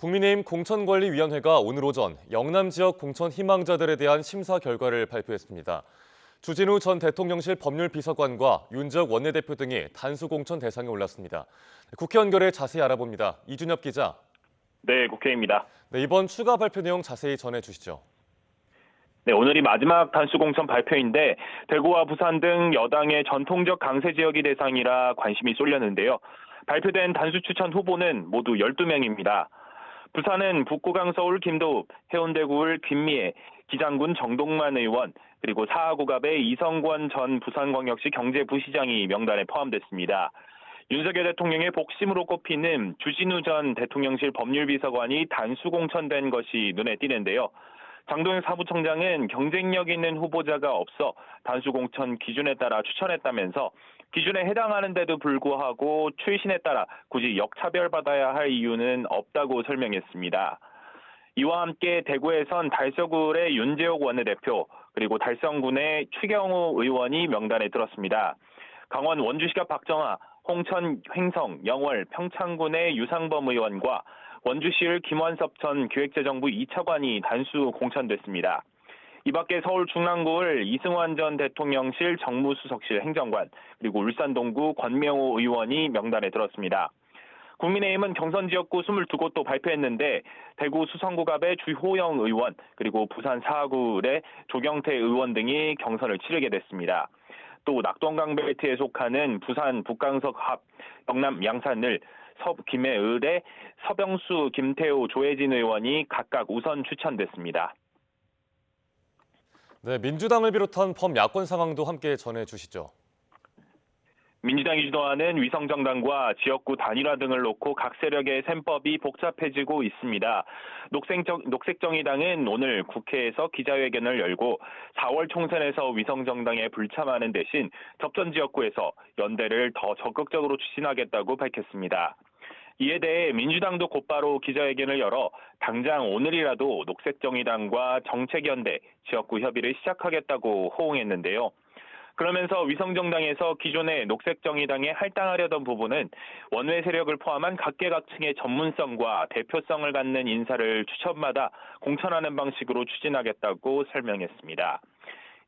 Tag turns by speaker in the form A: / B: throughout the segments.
A: 국민의힘 공천관리위원회가 오늘 오전 영남 지역 공천 희망자들에 대한 심사 결과를 발표했습니다. 주진우 전 대통령실 법률비서관과 윤재욱 원내대표 등이 단수 공천 대상에 올랐습니다. 국회 연결해 자세히 알아봅니다. 이준엽 기자.
B: 네, 국회입니다.
A: 네, 이번 추가 발표 내용 자세히 전해주시죠.
B: 네, 오늘이 마지막 단수 공천 발표인데 대구와 부산 등 여당의 전통적 강세 지역이 대상이라 관심이 쏠렸는데요. 발표된 단수 추천 후보는 모두 12명입니다. 부산은 북구강 서울 김도읍, 해운대구을 김미애, 기장군 정동만 의원, 그리고 사하구갑의 이성권 전 부산광역시 경제부시장이 명단에 포함됐습니다. 윤석열 대통령의 복심으로 꼽히는 주진우 전 대통령실 법률비서관이 단수 공천된 것이 눈에 띄는데요. 장동혁 사무총장은 경쟁력 있는 후보자가 없어 단수 공천 기준에 따라 추천했다면서 기준에 해당하는데도 불구하고 출신에 따라 굳이 역차별받아야 할 이유는 없다고 설명했습니다. 이와 함께 대구에선 달서구의 윤재욱 원내대표 그리고 달성군의 추경호 의원이 명단에 들었습니다. 강원 원주시가 박정아, 홍천 횡성, 영월, 평창군의 유상범 의원과 원주시를 김원섭 전 기획재정부 2차관이 단수 공천됐습니다. 이 밖에 서울 중랑구를 이승환 전 대통령실 정무수석실 행정관, 그리고 울산 동구 권명호 의원이 명단에 들었습니다. 국민의힘은 경선 지역구 22곳도 발표했는데 대구 수성구갑의 주호영 의원, 그리고 부산 사하구의 조경태 의원 등이 경선을 치르게 됐습니다. 또 낙동강벨트에 속하는 부산 북강석 합, 경남 양산을 김해을의 서병수, 김태호, 조혜진 의원이 각각 우선 추천됐습니다.
A: 네, 민주당을 비롯한 범야권 상황도 함께 전해주시죠.
B: 민주당이 주도하는 위성정당과 지역구 단일화 등을 놓고 각 세력의 셈법이 복잡해지고 있습니다. 녹색정의당은 오늘 국회에서 기자회견을 열고 4월 총선에서 위성정당에 불참하는 대신 접전 지역구에서 연대를 더 적극적으로 추진하겠다고 밝혔습니다. 이에 대해 민주당도 곧바로 기자회견을 열어 당장 오늘이라도 녹색정의당과 정책연대, 지역구 협의를 시작하겠다고 호응했는데요. 그러면서 위성정당에서 기존의 녹색정의당에 할당하려던 부분은 원외 세력을 포함한 각계각층의 전문성과 대표성을 갖는 인사를 추천마다 공천하는 방식으로 추진하겠다고 설명했습니다.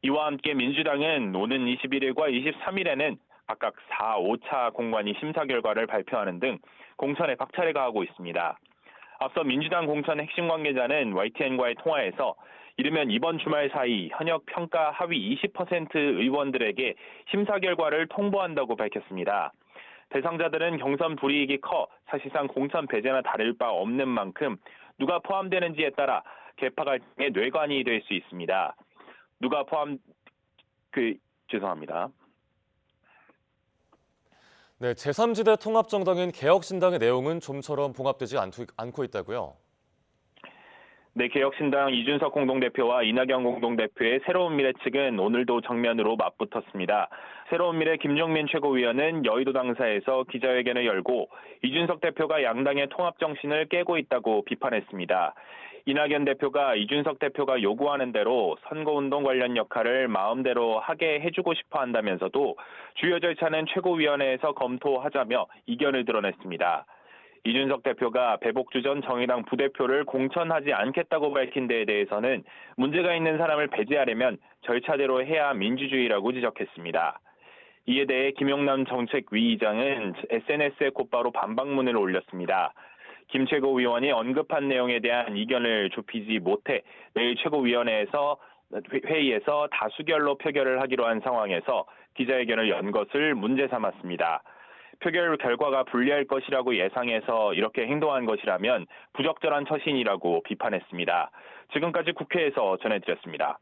B: 이와 함께 민주당은 오는 21일과 23일에는 각각 4, 5차 공관위 심사 결과를 발표하는 등 공천에 박차를 가하고 있습니다. 앞서 민주당 공천 핵심 관계자는 YTN과의 통화에서 이르면 이번 주말 사이 현역 평가 하위 20% 의원들에게 심사 결과를 통보한다고 밝혔습니다. 대상자들은 경선 불이익이 커 사실상 공천 배제나 다를 바 없는 만큼 누가 포함되는지에 따라 계파 갈등의 뇌관이 될 수 있습니다. 죄송합니다.
A: 네, 제3지대 통합정당인 개혁신당의 내용은 좀처럼 봉합되지 않고 있다고요?
B: 네, 개혁신당 이준석 공동대표와 이낙연 공동대표의 새로운 미래 측은 오늘도 정면으로 맞붙었습니다. 새로운 미래 김종민 최고위원은 여의도 당사에서 기자회견을 열고 이준석 대표가 양당의 통합 정신을 깨고 있다고 비판했습니다. 이낙연 대표가 이준석 대표가 요구하는 대로 선거운동 관련 역할을 마음대로 하게 해주고 싶어 한다면서도 주요 절차는 최고위원회에서 검토하자며 이견을 드러냈습니다. 이준석 대표가 배복주 전 정의당 부대표를 공천하지 않겠다고 밝힌 데에 대해서는 문제가 있는 사람을 배제하려면 절차대로 해야 민주주의라고 지적했습니다. 이에 대해 김용남 정책위의장은 SNS에 곧바로 반박문을 올렸습니다. 김 최고위원이 언급한 내용에 대한 이견을 좁히지 못해 내일 최고위원회에서 회의에서 다수결로 표결을 하기로 한 상황에서 기자회견을 연 것을 문제 삼았습니다. 표결 결과가 불리할 것이라고 예상해서 이렇게 행동한 것이라면 부적절한 처신이라고 비판했습니다. 지금까지 국회에서 전해드렸습니다.